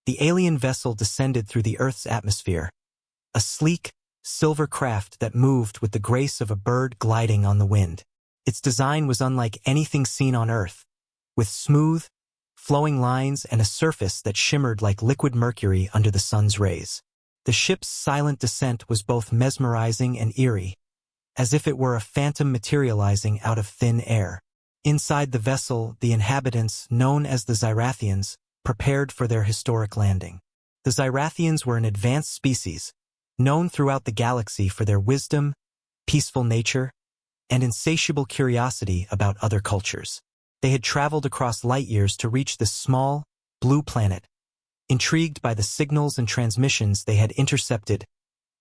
the alien vessel descended through the Earth's atmosphere, a sleek, silver craft that moved with the grace of a bird gliding on the wind. Its design was unlike anything seen on Earth, with smooth, flowing lines and a surface that shimmered like liquid mercury under the sun's rays. The ship's silent descent was both mesmerizing and eerie, as if it were a phantom materializing out of thin air. Inside the vessel, the inhabitants, known as the Zirathians, prepared for their historic landing. The Zirathians were an advanced species, known throughout the galaxy for their wisdom, peaceful nature, and insatiable curiosity about other cultures. They had traveled across light years to reach this small, blue planet, intrigued by the signals and transmissions they had intercepted,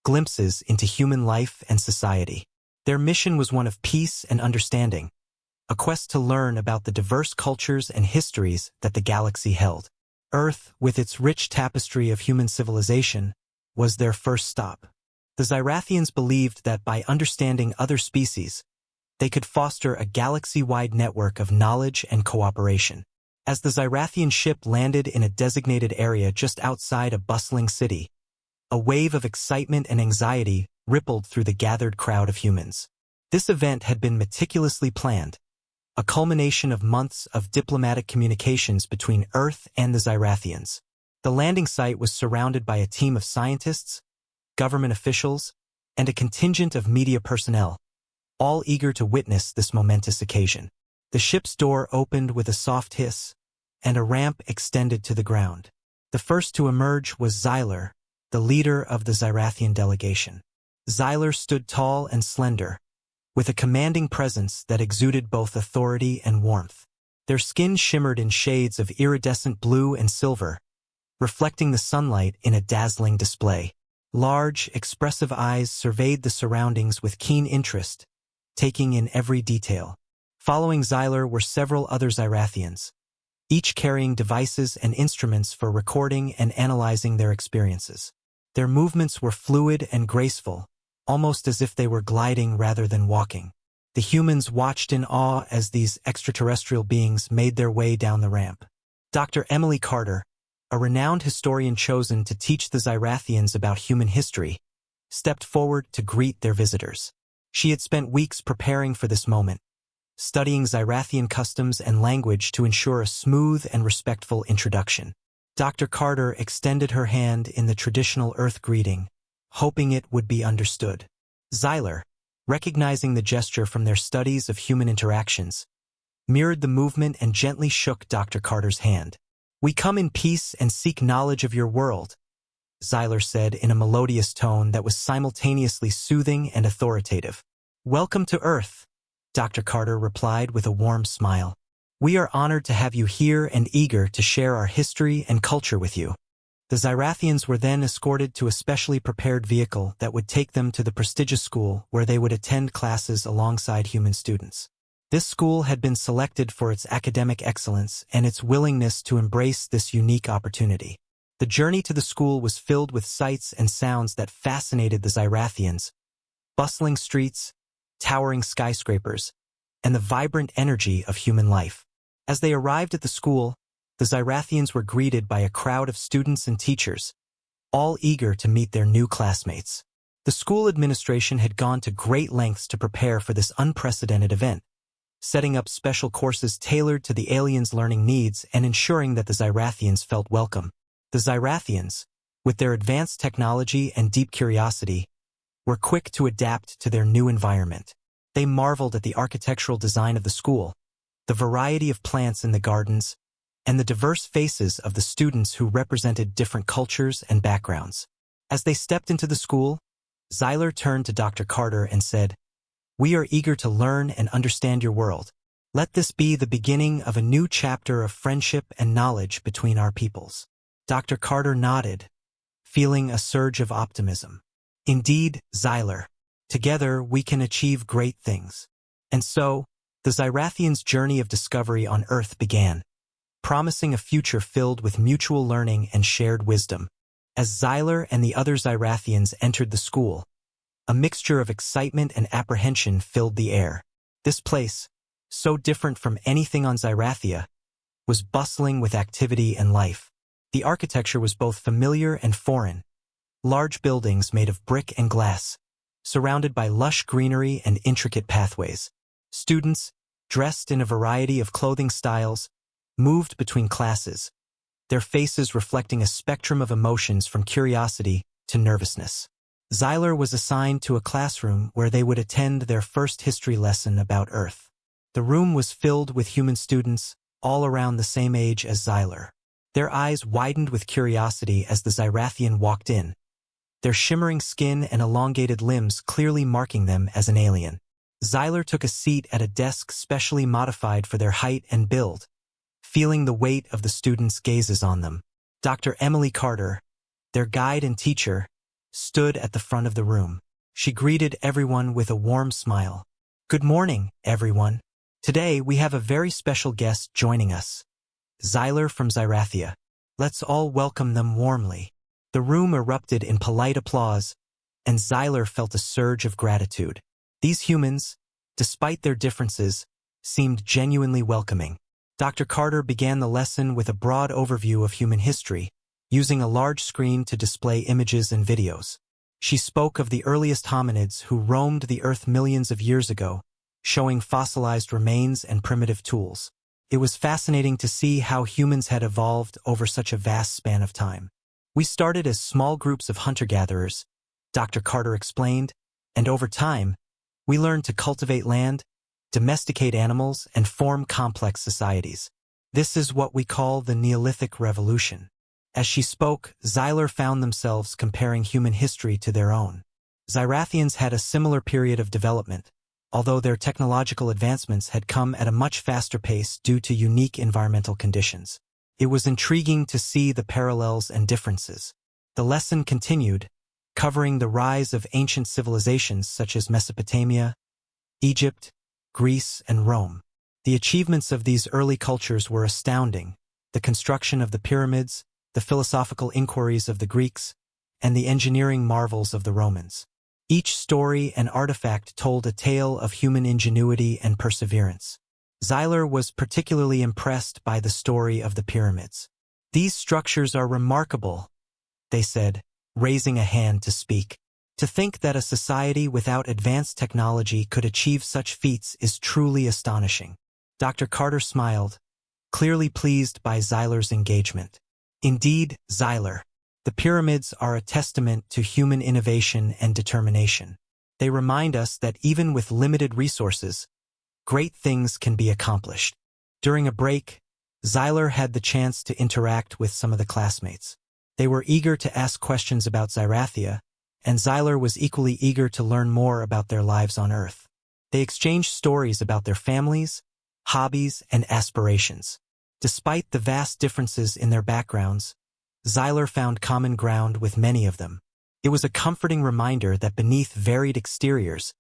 glimpses into human life and society. Their mission was one of peace and understanding, a quest to learn about the diverse cultures and histories that the galaxy held. Earth, with its rich tapestry of human civilization, was their first stop. The Zirathians believed that by understanding other species, they could foster a galaxy-wide network of knowledge and cooperation. As the Zirathian ship landed in a designated area just outside a bustling city, a wave of excitement and anxiety rippled through the gathered crowd of humans. This event had been meticulously planned, a culmination of months of diplomatic communications between Earth and the Zirathians. The landing site was surrounded by a team of scientists, government officials, and a contingent of media personnel, all eager to witness this momentous occasion. The ship's door opened with a soft hiss, and a ramp extended to the ground. The first to emerge was Xyler, the leader of the Zirathian delegation. Xyler stood tall and slender, with a commanding presence that exuded both authority and warmth. Their skin shimmered in shades of iridescent blue and silver, reflecting the sunlight in a dazzling display. Large, expressive eyes surveyed the surroundings with keen interest, taking in every detail. Following Xyler were several other Zirathians, each carrying devices and instruments for recording and analyzing their experiences. Their movements were fluid and graceful, almost as if they were gliding rather than walking. The humans watched in awe as these extraterrestrial beings made their way down the ramp. Dr. Emily Carter, a renowned historian chosen to teach the Zirathians about human history, stepped forward to greet their visitors. She had spent weeks preparing for this moment, studying Zirathian customs and language to ensure a smooth and respectful introduction. Dr. Carter extended her hand in the traditional Earth greeting, hoping it would be understood. Xyler, recognizing the gesture from their studies of human interactions, mirrored the movement and gently shook Dr. Carter's hand. "We come in peace and seek knowledge of your world," Xyler said in a melodious tone that was simultaneously soothing and authoritative. "Welcome to Earth," Dr. Carter replied with a warm smile. "We are honored to have you here and eager to share our history and culture with you." The Zirathians were then escorted to a specially prepared vehicle that would take them to the prestigious school where they would attend classes alongside human students. This school had been selected for its academic excellence and its willingness to embrace this unique opportunity. The journey to the school was filled with sights and sounds that fascinated the Zirathians: bustling streets, towering skyscrapers, and the vibrant energy of human life. As they arrived at the school, the Zirathians were greeted by a crowd of students and teachers, all eager to meet their new classmates. The school administration had gone to great lengths to prepare for this unprecedented event, setting up special courses tailored to the aliens' learning needs and ensuring that the Zirathians felt welcome. The Zirathians, with their advanced technology and deep curiosity, were quick to adapt to their new environment. They marveled at the architectural design of the school, the variety of plants in the gardens, and the diverse faces of the students who represented different cultures and backgrounds. As they stepped into the school, Xyler turned to Dr. Carter and said, "We are eager to learn and understand your world. Let this be the beginning of a new chapter of friendship and knowledge between our peoples." Dr. Carter nodded, feeling a surge of optimism. "Indeed, Xyler. Together we can achieve great things." And so, the Zirathians' journey of discovery on Earth began, promising a future filled with mutual learning and shared wisdom. As Xyler and the other Zirathians entered the school, a mixture of excitement and apprehension filled the air. This place, so different from anything on Zirathia, was bustling with activity and life. The architecture was both familiar and foreign. Large buildings made of brick and glass, surrounded by lush greenery and intricate pathways. Students, dressed in a variety of clothing styles, moved between classes, their faces reflecting a spectrum of emotions from curiosity to nervousness. Zyler was assigned to a classroom where they would attend their first history lesson about Earth. The room was filled with human students, all around the same age as Zyler. Their eyes widened with curiosity as the Zirathian walked in, their shimmering skin and elongated limbs clearly marking them as an alien. Zyler took a seat at a desk specially modified for their height and build, feeling the weight of the students' gazes on them. Dr. Emily Carter, their guide and teacher, stood at the front of the room. She greeted everyone with a warm smile. "Good morning, everyone. Today we have a very special guest joining us. Zyler from Zirathia. Let's all welcome them warmly." The room erupted in polite applause, and Zyler felt a surge of gratitude. These humans, despite their differences, seemed genuinely welcoming. Dr. Carter began the lesson with a broad overview of human history, using a large screen to display images and videos. She spoke of the earliest hominids who roamed the earth millions of years ago, showing fossilized remains and primitive tools. It was fascinating to see how humans had evolved over such a vast span of time. "We started as small groups of hunter-gatherers," Dr. Carter explained, "and over time, we learned to cultivate land, domesticate animals, and form complex societies. This is what we call the Neolithic Revolution." As she spoke, Zyler found themselves comparing human history to their own. Zirathians had a similar period of development, although their technological advancements had come at a much faster pace due to unique environmental conditions. It was intriguing to see the parallels and differences. The lesson continued, covering the rise of ancient civilizations such as Mesopotamia, Egypt, Greece, and Rome. The achievements of these early cultures were astounding: the construction of the pyramids, the philosophical inquiries of the Greeks, and the engineering marvels of the Romans. Each story and artifact told a tale of human ingenuity and perseverance. Zyler was particularly impressed by the story of the pyramids. "These structures are remarkable," they said, raising a hand to speak. "To think that a society without advanced technology could achieve such feats is truly astonishing." Dr. Carter smiled, clearly pleased by Zyler's engagement. "Indeed, Zyler, the pyramids are a testament to human innovation and determination. They remind us that even with limited resources, great things can be accomplished." During a break, Zyler had the chance to interact with some of the classmates. They were eager to ask questions about Zirathia, and Zyler was equally eager to learn more about their lives on Earth. They exchanged stories about their families, hobbies, and aspirations. Despite the vast differences in their backgrounds, Zyler found common ground with many of them. It was a comforting reminder that beneath varied exteriors,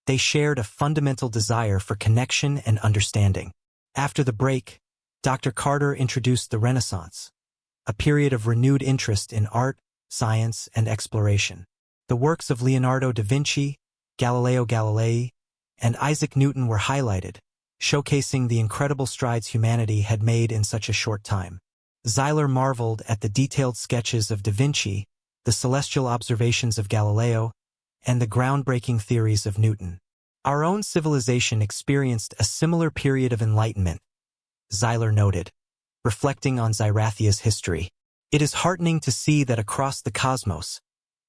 they shared a fundamental desire for connection and understanding. After the break, Dr. Carter introduced the Renaissance, a period of renewed interest in art, science, and exploration. The works of Leonardo da Vinci, Galileo Galilei, and Isaac Newton were highlighted, showcasing the incredible strides humanity had made in such a short time. Zyler marveled at the detailed sketches of da Vinci, the celestial observations of Galileo, and the groundbreaking theories of Newton. "Our own civilization experienced a similar period of enlightenment," Zyler noted, reflecting on Zirathia's history. "It is heartening to see that across the cosmos,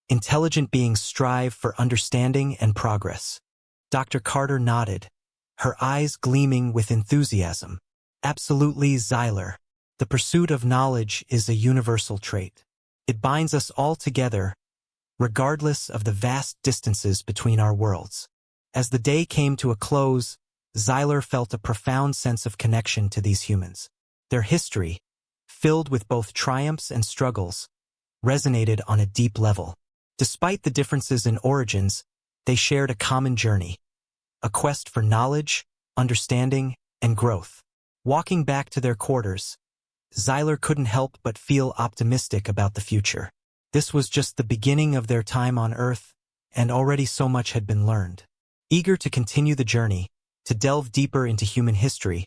intelligent beings strive for understanding and progress." Dr. Carter nodded, her eyes gleaming with enthusiasm. "Absolutely, Zyler. The pursuit of knowledge is a universal trait. It binds us all together, regardless of the vast distances between our worlds." As the day came to a close, Zyler felt a profound sense of connection to these humans. Their history, filled with both triumphs and struggles, resonated on a deep level. Despite the differences in origins, they shared a common journey, a quest for knowledge, understanding, and growth. Walking back to their quarters, Zyler couldn't help but feel optimistic about the future. This was just the beginning of their time on Earth, and already so much had been learned. Eager to continue the journey, to delve deeper into human history,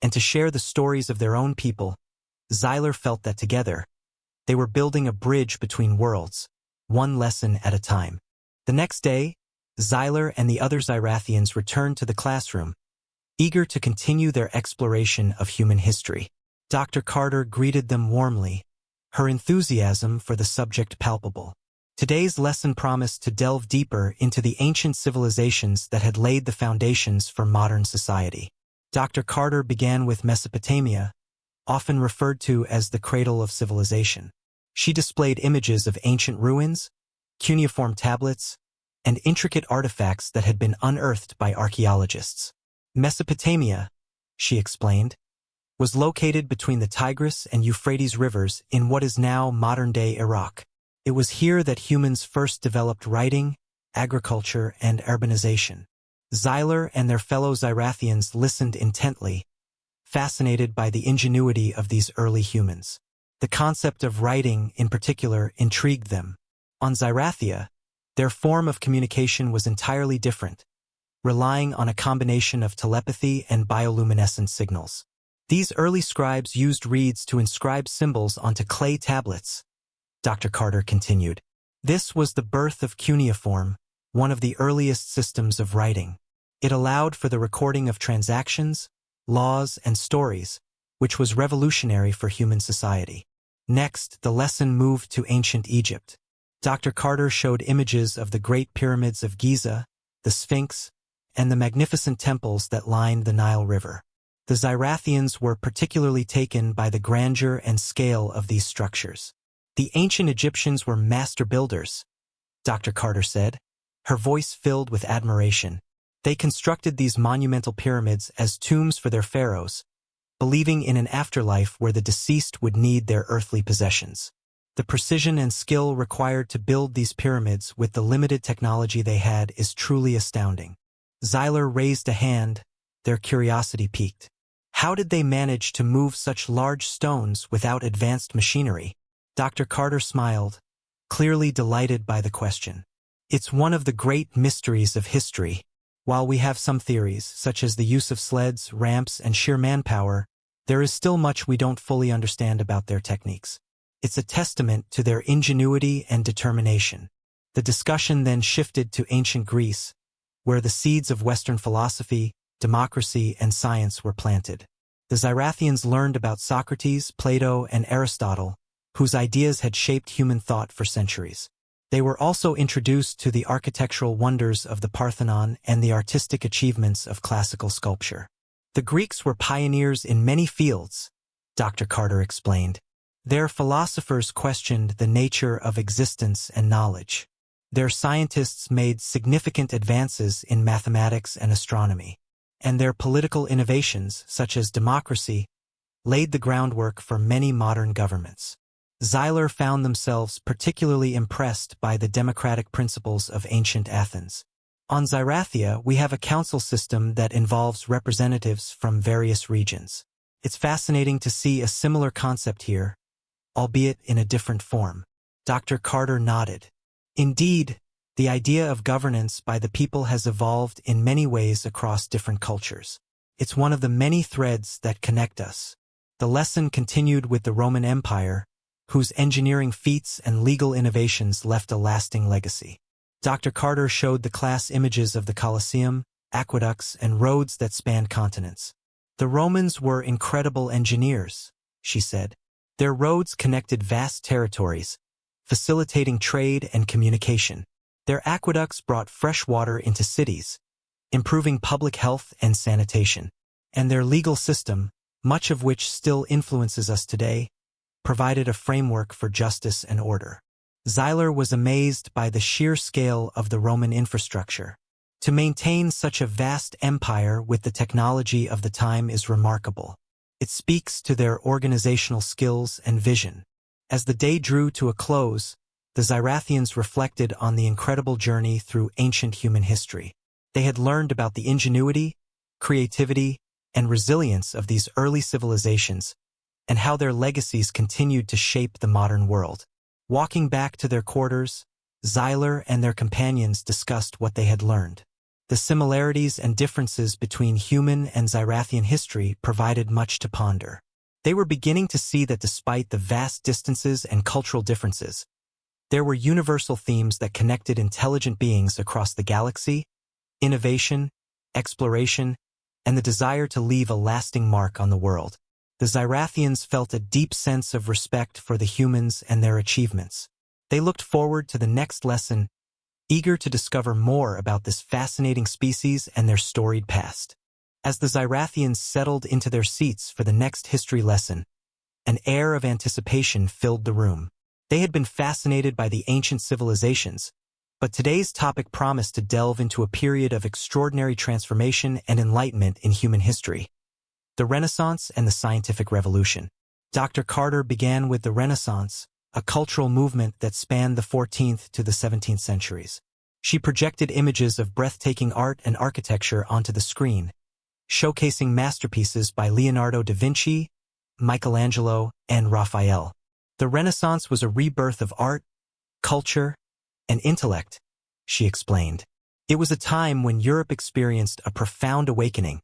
and to share the stories of their own people, Zyler felt that together, They were building a bridge between worlds, one lesson at a time. The next day, Xyler and the other Zirathians returned to the classroom, eager to continue their exploration of human history. Dr. Carter greeted them warmly, her enthusiasm for the subject palpable. Today's lesson promised to delve deeper into the ancient civilizations that had laid the foundations for modern society. Dr. Carter began with Mesopotamia, often referred to as the cradle of civilization. She displayed images of ancient ruins, cuneiform tablets, and intricate artifacts that had been unearthed by archaeologists. Mesopotamia, she explained, was located between the Tigris and Euphrates rivers in what is now modern-day Iraq. It was here that humans first developed writing, agriculture, and urbanization. Xyler and their fellow Zirathians listened intently, fascinated by the ingenuity of these early humans. The concept of writing, in particular, intrigued them. On Zirathia, their form of communication was entirely different, relying on a combination of telepathy and bioluminescent signals. These early scribes used reeds to inscribe symbols onto clay tablets, Dr. Carter continued. This was the birth of cuneiform, one of the earliest systems of writing. It allowed for the recording of transactions, laws, and stories, which was revolutionary for human society. Next, the lesson moved to ancient Egypt. Dr. Carter showed images of the Great Pyramids of Giza, the Sphinx, and the magnificent temples that lined the Nile River. The Zirathians were particularly taken by the grandeur and scale of these structures. The ancient Egyptians were master builders, Dr. Carter said, her voice filled with admiration. They constructed these monumental pyramids as tombs for their pharaohs, believing in an afterlife where the deceased would need their earthly possessions. The precision and skill required to build these pyramids with the limited technology they had is truly astounding. Xyler raised a hand, their curiosity piqued. How did they manage to move such large stones without advanced machinery? Dr. Carter smiled, clearly delighted by the question. It's one of the great mysteries of history. While we have some theories, such as the use of sleds, ramps, and sheer manpower, there is still much we don't fully understand about their techniques. It's a testament to their ingenuity and determination. The discussion then shifted to ancient Greece, where the seeds of Western philosophy, democracy, and science were planted. The Zirathians learned about Socrates, Plato, and Aristotle, whose ideas had shaped human thought for centuries. They were also introduced to the architectural wonders of the Parthenon and the artistic achievements of classical sculpture. The Greeks were pioneers in many fields, Dr. Carter explained. Their philosophers questioned the nature of existence and knowledge. Their scientists made significant advances in mathematics and astronomy. And their political innovations, such as democracy, laid the groundwork for many modern governments. Xyler found themselves particularly impressed by the democratic principles of ancient Athens. On Zirathia, we have a council system that involves representatives from various regions. It's fascinating to see a similar concept here, albeit in a different form. Dr. Carter nodded. Indeed, the idea of governance by the people has evolved in many ways across different cultures. It's one of the many threads that connect us. The lesson continued with the Roman Empire, whose engineering feats and legal innovations left a lasting legacy. Dr. Carter showed the class images of the Colosseum, aqueducts, and roads that spanned continents. The Romans were incredible engineers, she said. Their roads connected vast territories, facilitating trade and communication. Their aqueducts brought fresh water into cities, improving public health and sanitation. And their legal system, much of which still influences us today, provided a framework for justice and order. Xyler was amazed by the sheer scale of the Roman infrastructure. To maintain such a vast empire with the technology of the time is remarkable. It speaks to their organizational skills and vision. As the day drew to a close, the Zirathians reflected on the incredible journey through ancient human history. They had learned about the ingenuity, creativity, and resilience of these early civilizations, and how their legacies continued to shape the modern world. Walking back to their quarters, Xyler and their companions discussed what they had learned. The similarities and differences between human and Zirathian history provided much to ponder. They were beginning to see that despite the vast distances and cultural differences, there were universal themes that connected intelligent beings across the galaxy: innovation, exploration, and the desire to leave a lasting mark on the world. The Zirathians felt a deep sense of respect for the humans and their achievements. They looked forward to the next lesson, eager to discover more about this fascinating species and their storied past. As the Zirathians settled into their seats for the next history lesson, an air of anticipation filled the room. They had been fascinated by the ancient civilizations, but today's topic promised to delve into a period of extraordinary transformation and enlightenment in human history: the Renaissance and the scientific revolution. Dr. Carter began with the Renaissance, a cultural movement that spanned the 14th to the 17th centuries. She projected images of breathtaking art and architecture onto the screen, showcasing masterpieces by Leonardo da Vinci, Michelangelo, and Raphael. The Renaissance was a rebirth of art, culture, and intellect, she explained. It was a time when Europe experienced a profound awakening,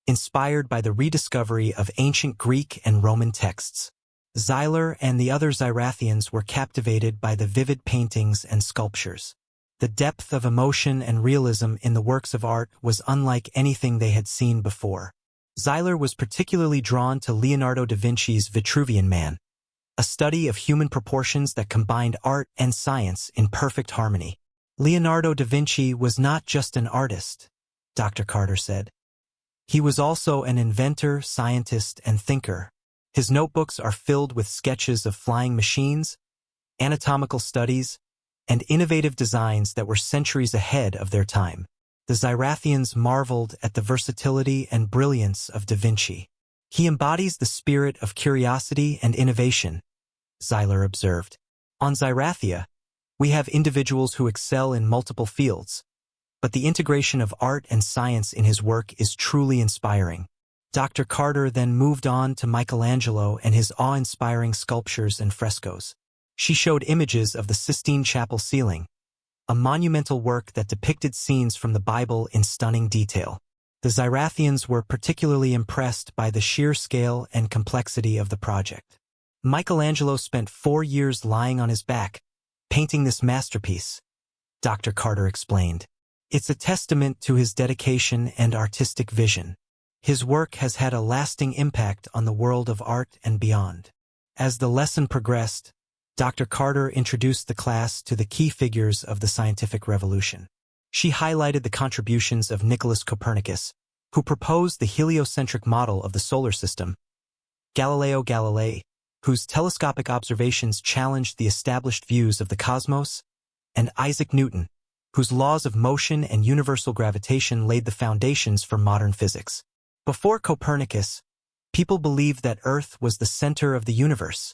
inspired by the rediscovery of ancient Greek and Roman texts. Xyler and the other Zirathians were captivated by the vivid paintings and sculptures. The depth of emotion and realism in the works of art was unlike anything they had seen before. Xyler was particularly drawn to Leonardo da Vinci's Vitruvian Man, a study of human proportions that combined art and science in perfect harmony. Leonardo da Vinci was not just an artist, Dr. Carter said. He was also an inventor, scientist, and thinker. His notebooks are filled with sketches of flying machines, anatomical studies, and innovative designs that were centuries ahead of their time. The Zirathians marveled at the versatility and brilliance of da Vinci. He embodies the spirit of curiosity and innovation, Xyler observed. On Zirathia, we have individuals who excel in multiple fields, but the integration of art and science in his work is truly inspiring. Dr. Carter then moved on to Michelangelo and his awe-inspiring sculptures and frescoes. She showed images of the Sistine Chapel ceiling, a monumental work that depicted scenes from the Bible in stunning detail. The Zirathians were particularly impressed by the sheer scale and complexity of the project. Michelangelo spent 4 years lying on his back, painting this masterpiece, Dr. Carter explained. It's a testament to his dedication and artistic vision. His work has had a lasting impact on the world of art and beyond. As the lesson progressed, Dr. Carter introduced the class to the key figures of the scientific revolution. She highlighted the contributions of Nicholas Copernicus, who proposed the heliocentric model of the solar system; Galileo Galilei, whose telescopic observations challenged the established views of the cosmos; and Isaac Newton, whose laws of motion and universal gravitation laid the foundations for modern physics. Before Copernicus, people believed that Earth was the center of the universe,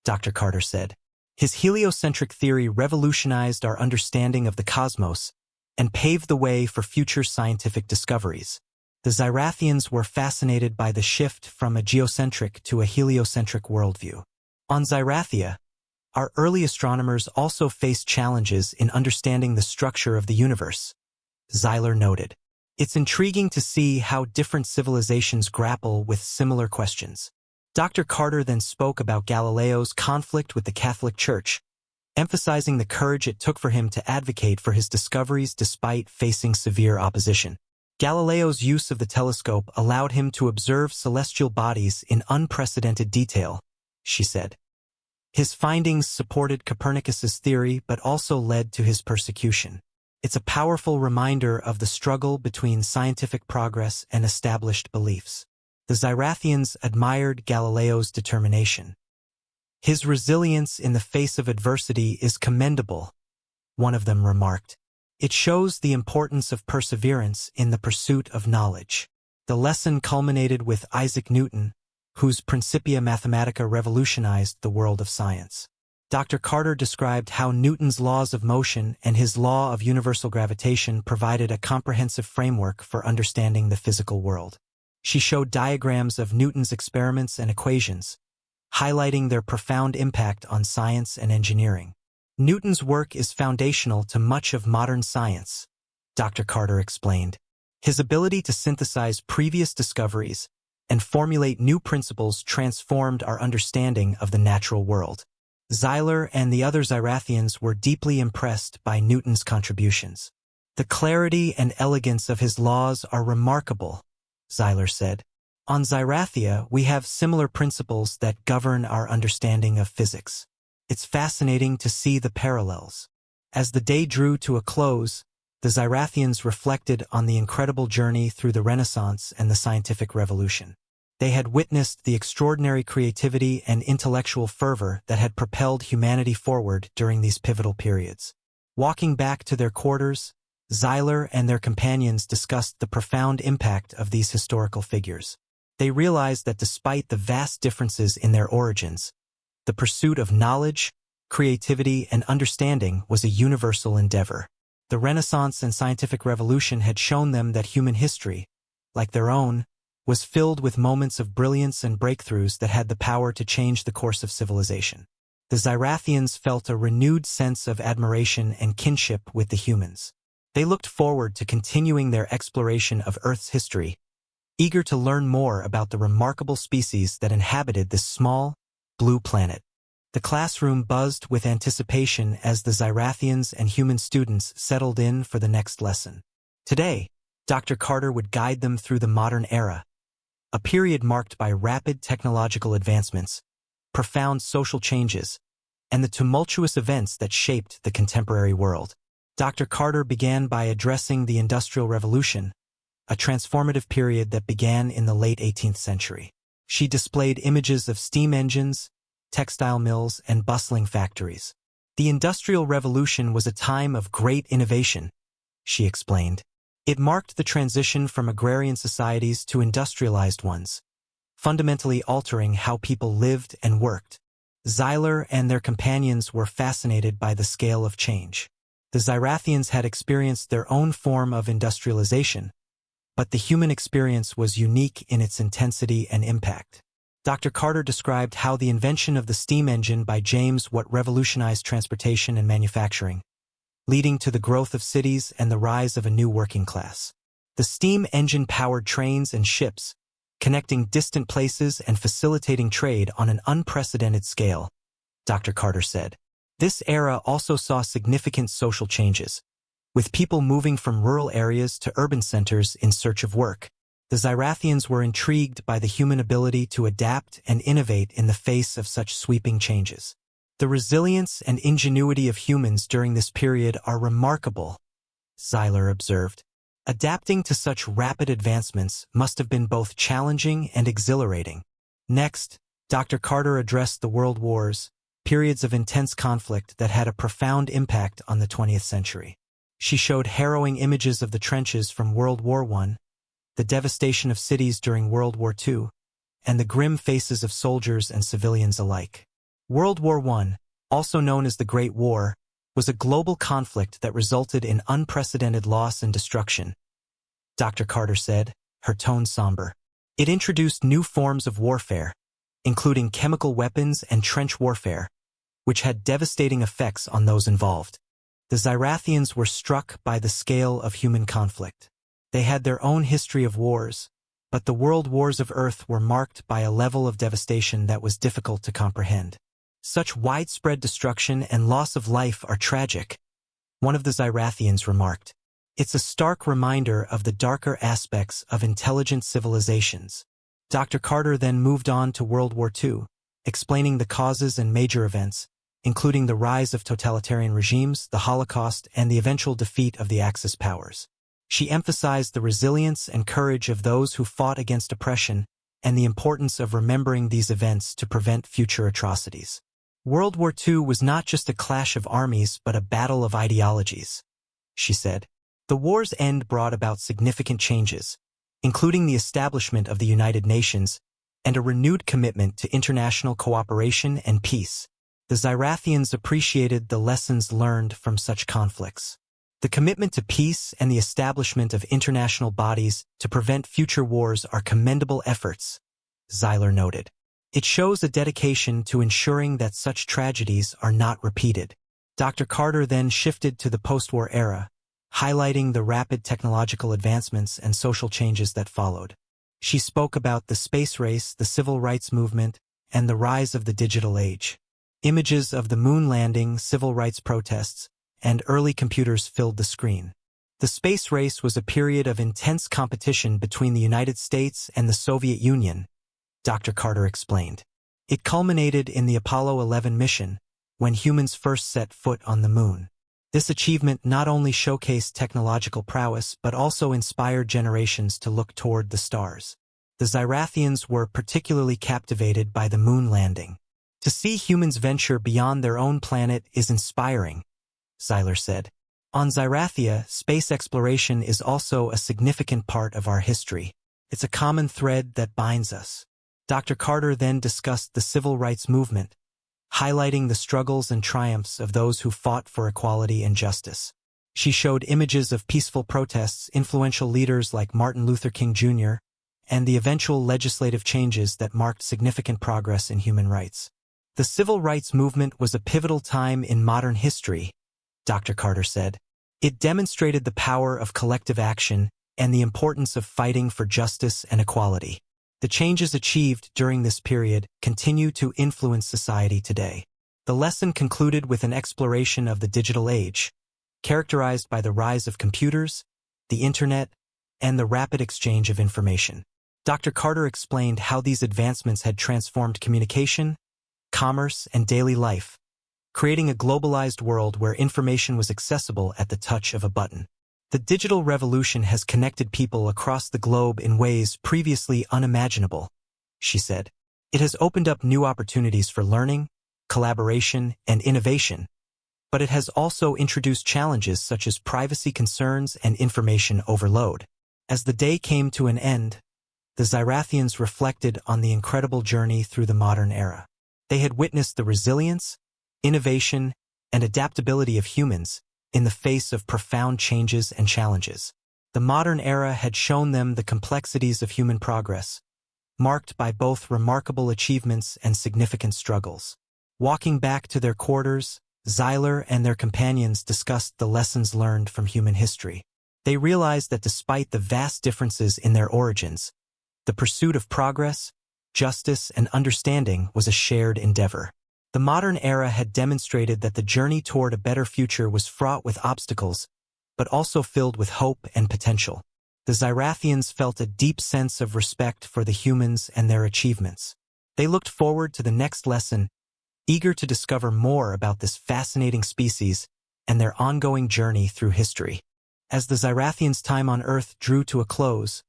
Dr. Carter said. His heliocentric theory revolutionized our understanding of the cosmos and paved the way for future scientific discoveries. The Zirathians were fascinated by the shift from a geocentric to a heliocentric worldview. On Zirathia, our early astronomers also faced challenges in understanding the structure of the universe, Xyler noted. It's intriguing to see how different civilizations grapple with similar questions. Dr. Carter then spoke about Galileo's conflict with the Catholic Church, emphasizing the courage it took for him to advocate for his discoveries despite facing severe opposition. Galileo's use of the telescope allowed him to observe celestial bodies in unprecedented detail, she said. His findings supported Copernicus's theory but also led to his persecution. It's a powerful reminder of the struggle between scientific progress and established beliefs. The Zirathians admired Galileo's determination. His resilience in the face of adversity is commendable, one of them remarked. It shows the importance of perseverance in the pursuit of knowledge. The lesson culminated with Isaac Newton, whose Principia Mathematica revolutionized the world of science. Dr. Carter described how Newton's laws of motion and his law of universal gravitation provided a comprehensive framework for understanding the physical world. She showed diagrams of Newton's experiments and equations, highlighting their profound impact on science and engineering. Newton's work is foundational to much of modern science, Dr. Carter explained. His ability to synthesize previous discoveries and formulate new principles transformed our understanding of the natural world. Xyler and the other Zirathians were deeply impressed by Newton's contributions. The clarity and elegance of his laws are remarkable, Xyler said. On Zirathia, we have similar principles that govern our understanding of physics. It's fascinating to see the parallels. As the day drew to a close, the Zirathians reflected on the incredible journey through the Renaissance and the scientific revolution. They had witnessed the extraordinary creativity and intellectual fervor that had propelled humanity forward during these pivotal periods. Walking back to their quarters, Xyler and their companions discussed the profound impact of these historical figures. They realized that despite the vast differences in their origins, the pursuit of knowledge, creativity, and understanding was a universal endeavor. The Renaissance and scientific revolution had shown them that human history, like their own, was filled with moments of brilliance and breakthroughs that had the power to change the course of civilization. The Zirathians felt a renewed sense of admiration and kinship with the humans. They looked forward to continuing their exploration of Earth's history, eager to learn more about the remarkable species that inhabited this small, blue planet. The classroom buzzed with anticipation as the Zirathians and human students settled in for the next lesson. Today, Dr. Carter would guide them through the modern era, a period marked by rapid technological advancements, profound social changes, and the tumultuous events that shaped the contemporary world. Dr. Carter began by addressing the Industrial Revolution, a transformative period that began in the late 18th century. She displayed images of steam engines, textile mills, and bustling factories. The Industrial Revolution was a time of great innovation, she explained. It marked the transition from agrarian societies to industrialized ones, fundamentally altering how people lived and worked. Xyler and their companions were fascinated by the scale of change. The Zirathians had experienced their own form of industrialization, but the human experience was unique in its intensity and impact. Dr. Carter described how the invention of the steam engine by James Watt revolutionized transportation and manufacturing, leading to the growth of cities and the rise of a new working class. The steam engine powered trains and ships, connecting distant places and facilitating trade on an unprecedented scale, Dr. Carter said. This era also saw significant social changes, with people moving from rural areas to urban centers in search of work. The Zirathians were intrigued by the human ability to adapt and innovate in the face of such sweeping changes. The resilience and ingenuity of humans during this period are remarkable, Xyler observed. Adapting to such rapid advancements must have been both challenging and exhilarating. Next, Dr. Carter addressed the World Wars, periods of intense conflict that had a profound impact on the 20th century. She showed harrowing images of the trenches from World War I, the devastation of cities during World War II, and the grim faces of soldiers and civilians alike. World War I, also known as the Great War, was a global conflict that resulted in unprecedented loss and destruction, Dr. Carter said, her tone somber. It introduced new forms of warfare, including chemical weapons and trench warfare, which had devastating effects on those involved. The Zirathians were struck by the scale of human conflict. They had their own history of wars, but the world wars of Earth were marked by a level of devastation that was difficult to comprehend. Such widespread destruction and loss of life are tragic, one of the Zirathians remarked. It's a stark reminder of the darker aspects of intelligent civilizations. Dr. Carter then moved on to World War II, explaining the causes and major events, including the rise of totalitarian regimes, the Holocaust, and the eventual defeat of the Axis powers. She emphasized the resilience and courage of those who fought against oppression and the importance of remembering these events to prevent future atrocities. World War II was not just a clash of armies but a battle of ideologies, she said. The war's end brought about significant changes, including the establishment of the United Nations and a renewed commitment to international cooperation and peace. The Zirathians appreciated the lessons learned from such conflicts. The commitment to peace and the establishment of international bodies to prevent future wars are commendable efforts, Xyler noted. It shows a dedication to ensuring that such tragedies are not repeated. Dr. Carter then shifted to the post-war era, highlighting the rapid technological advancements and social changes that followed. She spoke about the space race, the civil rights movement, and the rise of the digital age. Images of the moon landing, civil rights protests, and early computers filled the screen. The space race was a period of intense competition between the United States and the Soviet Union, Dr. Carter explained. It culminated in the Apollo 11 mission, when humans first set foot on the moon. This achievement not only showcased technological prowess but also inspired generations to look toward the stars. The Zirathians were particularly captivated by the moon landing. To see humans venture beyond their own planet is inspiring, Zeiler said. On Zirathia, space exploration is also a significant part of our history. It's a common thread that binds us. Dr. Carter then discussed the civil rights movement, highlighting the struggles and triumphs of those who fought for equality and justice. She showed images of peaceful protests, influential leaders like Martin Luther King Jr., and the eventual legislative changes that marked significant progress in human rights. The civil rights movement was a pivotal time in modern history, Dr. Carter said. It demonstrated the power of collective action and the importance of fighting for justice and equality. The changes achieved during this period continue to influence society today. The lesson concluded with an exploration of the digital age, characterized by the rise of computers, the internet, and the rapid exchange of information. Dr. Carter explained how these advancements had transformed communication, commerce, and daily life, creating a globalized world where information was accessible at the touch of a button. The digital revolution has connected people across the globe in ways previously unimaginable, she said. It has opened up new opportunities for learning, collaboration, and innovation, but it has also introduced challenges such as privacy concerns and information overload. As the day came to an end, the Zirathians reflected on the incredible journey through the modern era. They had witnessed the resilience, innovation, and adaptability of humans in the face of profound changes and challenges. The modern era had shown them the complexities of human progress, marked by both remarkable achievements and significant struggles. Walking back to their quarters, Zeiler and their companions discussed the lessons learned from human history. They realized that despite the vast differences in their origins, the pursuit of progress, justice, and understanding was a shared endeavor. The modern era had demonstrated that the journey toward a better future was fraught with obstacles, but also filled with hope and potential. The Zirathians felt a deep sense of respect for the humans and their achievements. They looked forward to the next lesson, eager to discover more about this fascinating species and their ongoing journey through history. As the Zirathians' time on Earth drew to a close,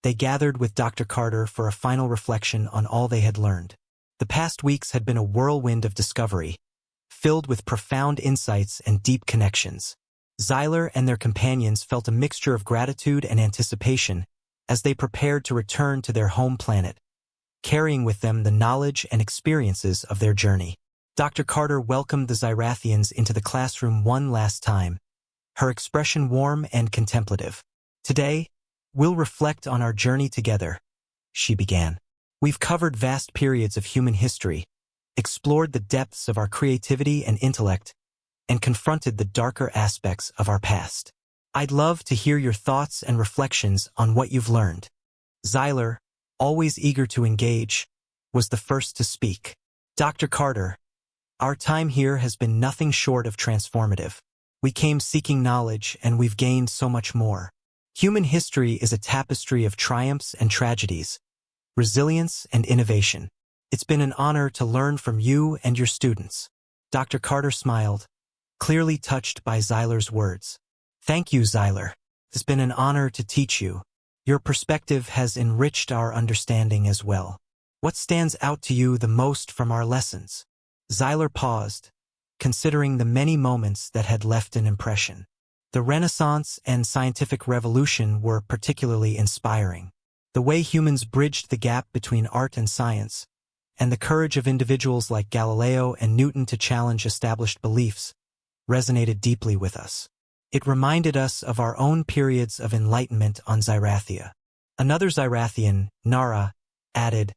they gathered with Dr. Carter for a final reflection on all they had learned. The past weeks had been a whirlwind of discovery, filled with profound insights and deep connections. Zeiler and their companions felt a mixture of gratitude and anticipation as they prepared to return to their home planet, carrying with them the knowledge and experiences of their journey. Dr. Carter welcomed the Zirathians into the classroom one last time, her expression warm and contemplative. "Today, we'll reflect on our journey together," she began. "We've covered vast periods of human history, explored the depths of our creativity and intellect, and confronted the darker aspects of our past. I'd love to hear your thoughts and reflections on what you've learned." Zeiler, always eager to engage, was the first to speak. "Dr. Carter, our time here has been nothing short of transformative. We came seeking knowledge, and we've gained so much more. Human history is a tapestry of triumphs and tragedies, resilience and innovation. It's been an honor to learn from you and your students." Dr. Carter smiled, clearly touched by Zeiler's words. "Thank you, Zeiler. It's been an honor to teach you. Your perspective has enriched our understanding as well. What stands out to you the most from our lessons?" Zeiler paused, considering the many moments that had left an impression. The Renaissance and scientific revolution were particularly inspiring. The way humans bridged the gap between art and science, and the courage of individuals like Galileo and Newton to challenge established beliefs, resonated deeply with us. It reminded us of our own periods of enlightenment on Zirathia. Another Zirathian, Nara, added,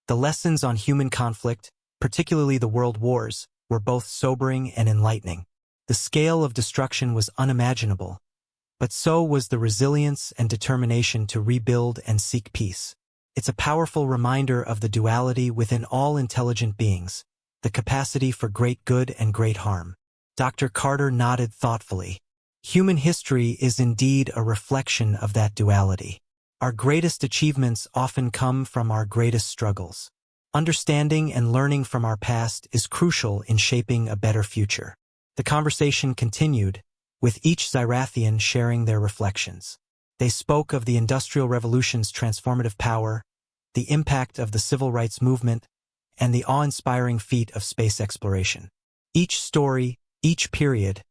"The lessons on human conflict, particularly the world wars, were both sobering and enlightening. The scale of destruction was unimaginable, but so was the resilience and determination to rebuild and seek peace. It's a powerful reminder of the duality within all intelligent beings, the capacity for great good and great harm. Dr. Carter nodded thoughtfully. Human history is indeed a reflection of that duality. Our greatest achievements often come from our greatest struggles. Understanding and learning from our past is crucial in shaping a better future. The conversation continued, with each Zirathian sharing their reflections. They spoke of the Industrial Revolution's transformative power, the impact of the civil rights movement, and the awe-inspiring feat of space exploration. Each story, each period,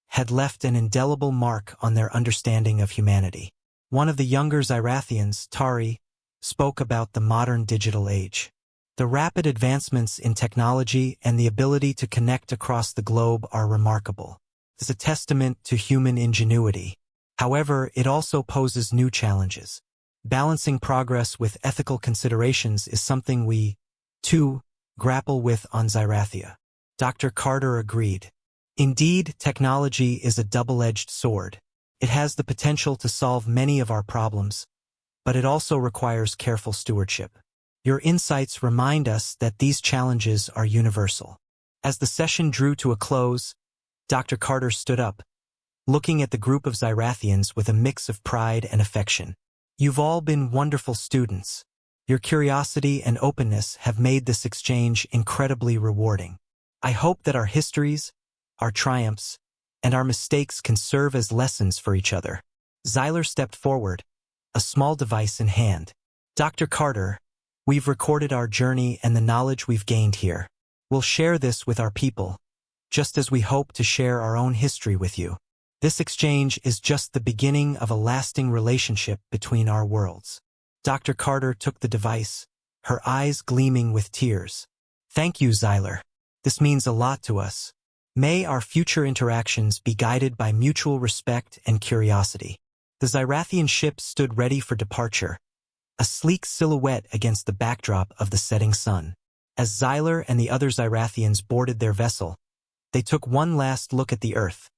had left an indelible mark on their understanding of humanity. One of the younger Zirathians, Tari, spoke about the modern digital age. The rapid advancements in technology and the ability to connect across the globe are remarkable. It's a testament to human ingenuity. However, it also poses new challenges. Balancing progress with ethical considerations is something we, too, grapple with on Zirathia. Dr. Carter agreed. Indeed, technology is a double-edged sword. It has the potential to solve many of our problems, but it also requires careful stewardship. Your insights remind us that these challenges are universal. As the session drew to a close, Dr. Carter stood up, looking at the group of Zirathians with a mix of pride and affection. You've all been wonderful students. Your curiosity and openness have made this exchange incredibly rewarding. I hope that our histories, our triumphs, and our mistakes can serve as lessons for each other. Zyler stepped forward, a small device in hand. Dr. Carter, we've recorded our journey and the knowledge we've gained here. We'll share this with our people, just as we hope to share our own history with you. This exchange is just the beginning of a lasting relationship between our worlds. Dr. Carter took the device, her eyes gleaming with tears. Thank you, Zyler. This means a lot to us. May our future interactions be guided by mutual respect and curiosity. The Zirathian ship stood ready for departure, a sleek silhouette against the backdrop of the setting sun. As Zyler and the other Zirathians boarded their vessel, they took one last look at the Earth,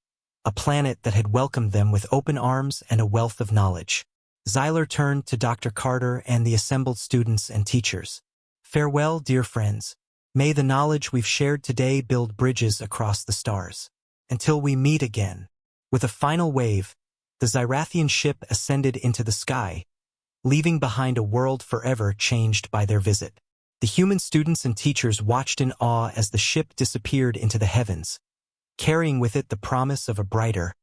a planet that had welcomed them with open arms and a wealth of knowledge. Zyler turned to Dr. Carter and the assembled students and teachers. Farewell, dear friends. May the knowledge we've shared today build bridges across the stars. Until we meet again. With a final wave, the Zirathian ship ascended into the sky, leaving behind a world forever changed by their visit. The human students and teachers watched in awe as the ship disappeared into the heavens, carrying with it the promise of a brighter,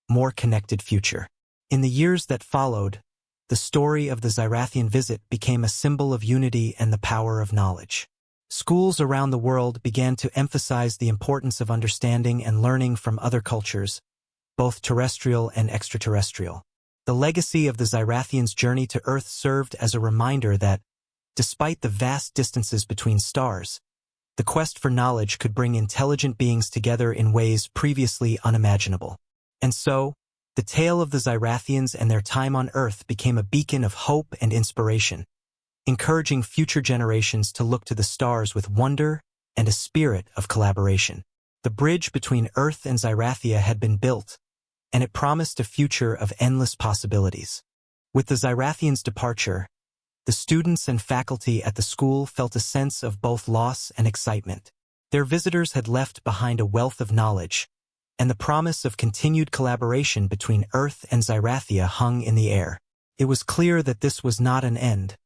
more connected future. In the years that followed, the story of the Zirathian visit became a symbol of unity and the power of knowledge. Schools around the world began to emphasize the importance of understanding and learning from other cultures, both terrestrial and extraterrestrial. The legacy of the Zirathians' journey to Earth served as a reminder that, despite the vast distances between stars, the quest for knowledge could bring intelligent beings together in ways previously unimaginable. And so, the tale of the Zirathians and their time on Earth became a beacon of hope and inspiration, encouraging future generations to look to the stars with wonder and a spirit of collaboration. The bridge between Earth and Zirathia had been built, and it promised a future of endless possibilities. With the Zirathians' departure, the students and faculty at the school felt a sense of both loss and excitement. Their visitors had left behind a wealth of knowledge, and the promise of continued collaboration between Earth and Zirathia hung in the air. It was clear that this was not an end,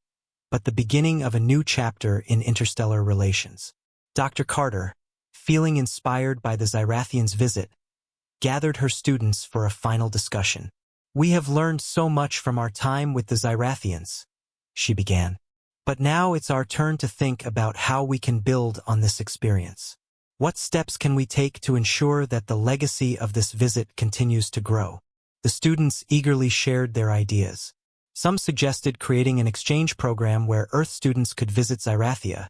but the beginning of a new chapter in interstellar relations. Dr. Carter, feeling inspired by the Zirathians' visit, gathered her students for a final discussion. We have learned so much from our time with the Zirathians, she began. But now it's our turn to think about how we can build on this experience. What steps can we take to ensure that the legacy of this visit continues to grow? The students eagerly shared their ideas. Some suggested creating an exchange program where Earth students could visit Zirathia,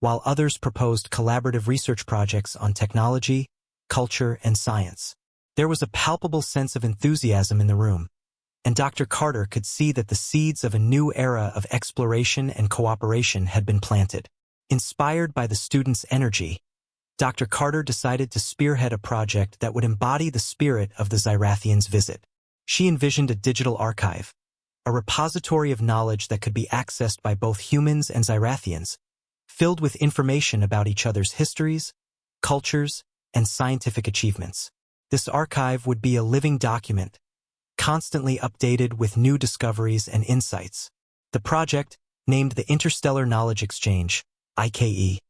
while others proposed collaborative research projects on technology, culture, and science. There was a palpable sense of enthusiasm in the room, and Dr. Carter could see that the seeds of a new era of exploration and cooperation had been planted. Inspired by the students' energy, Dr. Carter decided to spearhead a project that would embody the spirit of the Zirathians' visit. She envisioned a digital archive, a repository of knowledge that could be accessed by both humans and Zirathians, filled with information about each other's histories, cultures, and scientific achievements. This archive would be a living document, constantly updated with new discoveries and insights. The project, named the Interstellar Knowledge Exchange, IKE,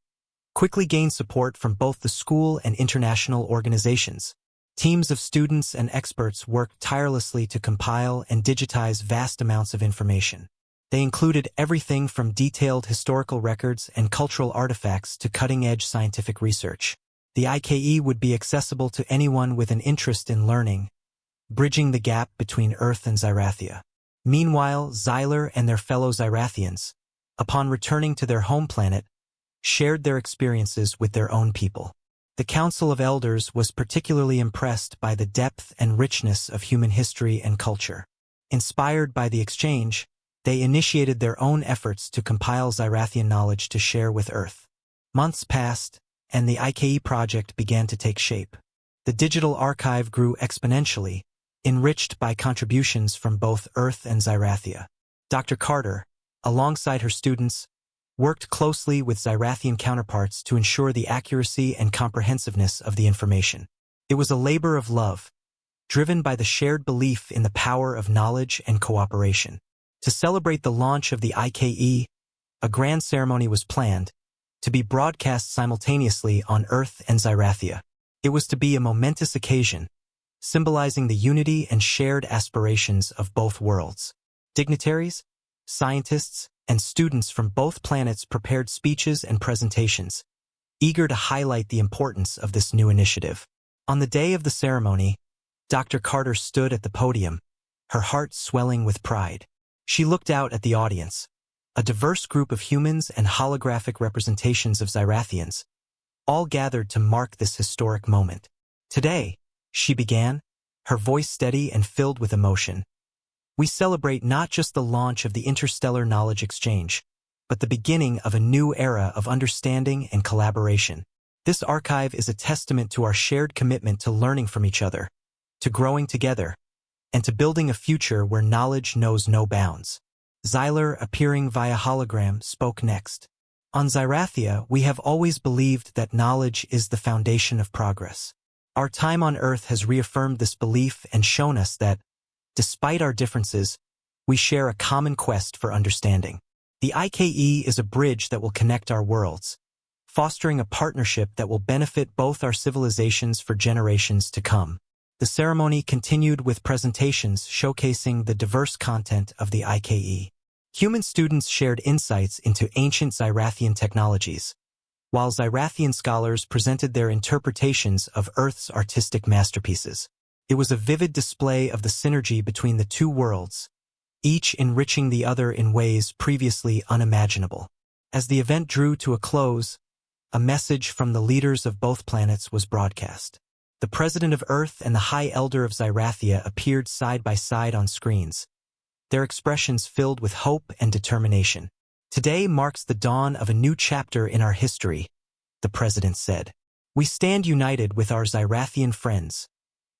quickly gained support from both the school and international organizations. Teams of students and experts worked tirelessly to compile and digitize vast amounts of information. They included everything from detailed historical records and cultural artifacts to cutting-edge scientific research. The IKE would be accessible to anyone with an interest in learning, bridging the gap between Earth and Zirathia. Meanwhile, Xyler and their fellow Zirathians, upon returning to their home planet, shared their experiences with their own people. The Council of Elders was particularly impressed by the depth and richness of human history and culture. Inspired by the exchange, they initiated their own efforts to compile Zirathian knowledge to share with Earth. Months passed, and the IKE project began to take shape. The digital archive grew exponentially, enriched by contributions from both Earth and Zirathia. Dr. Carter, alongside her students, worked closely with Zirathian counterparts to ensure the accuracy and comprehensiveness of the information. It was a labor of love, driven by the shared belief in the power of knowledge and cooperation. To celebrate the launch of the IKE, a grand ceremony was planned, to be broadcast simultaneously on Earth and Zirathia. It was to be a momentous occasion, symbolizing the unity and shared aspirations of both worlds. Dignitaries, scientists, and students from both planets prepared speeches and presentations, eager to highlight the importance of this new initiative. On the day of the ceremony, Dr. Carter stood at the podium, her heart swelling with pride. She looked out at the audience, a diverse group of humans and holographic representations of Zirathians, all gathered to mark this historic moment. Today, she began, her voice steady and filled with emotion, we celebrate not just the launch of the Interstellar Knowledge Exchange, but the beginning of a new era of understanding and collaboration. This archive is a testament to our shared commitment to learning from each other, to growing together, and to building a future where knowledge knows no bounds. Xyler, appearing via hologram, spoke next. On Zirathia, we have always believed that knowledge is the foundation of progress. Our time on Earth has reaffirmed this belief and shown us that, despite our differences, we share a common quest for understanding. The IKE is a bridge that will connect our worlds, fostering a partnership that will benefit both our civilizations for generations to come. The ceremony continued with presentations showcasing the diverse content of the IKE. Human students shared insights into ancient Zirathian technologies, while Zirathian scholars presented their interpretations of Earth's artistic masterpieces. It was a vivid display of the synergy between the two worlds, each enriching the other in ways previously unimaginable. As the event drew to a close, a message from the leaders of both planets was broadcast. The President of Earth and the High Elder of Zirathia appeared side by side on screens, their expressions filled with hope and determination. Today marks the dawn of a new chapter in our history, the President said. We stand united with our Zirathian friends,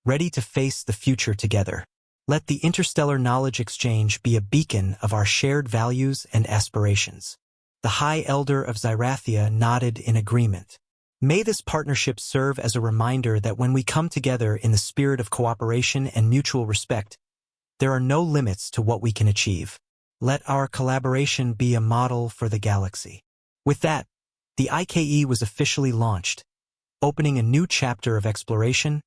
ready to face the future together. Let the Interstellar Knowledge Exchange be a beacon of our shared values and aspirations. The High Elder of Zirathia nodded in agreement. May this partnership serve as a reminder that when we come together in the spirit of cooperation and mutual respect, there are no limits to what we can achieve. Let our collaboration be a model for the galaxy. With that, the IKE was officially launched, opening a new chapter of exploration,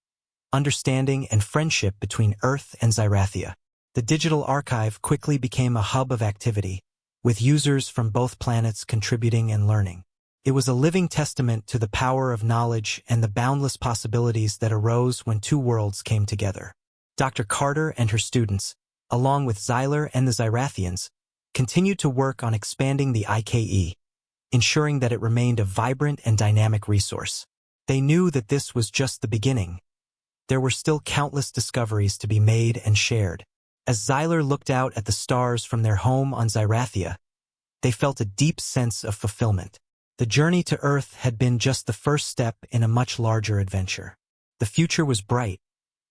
understanding, and friendship between Earth and Zirathia. The digital archive quickly became a hub of activity, with users from both planets contributing and learning. It was a living testament to the power of knowledge and the boundless possibilities that arose when two worlds came together. Dr. Carter and her students, along with Xyler and the Zirathians, continued to work on expanding the IKE, ensuring that it remained a vibrant and dynamic resource. They knew that this was just the beginning. There were still countless discoveries to be made and shared. As Xyler looked out at the stars from their home on Zirathia, they felt a deep sense of fulfillment. The journey to Earth had been just the first step in a much larger adventure. The future was bright,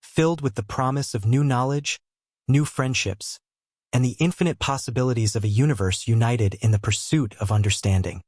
filled with the promise of new knowledge, new friendships, and the infinite possibilities of a universe united in the pursuit of understanding.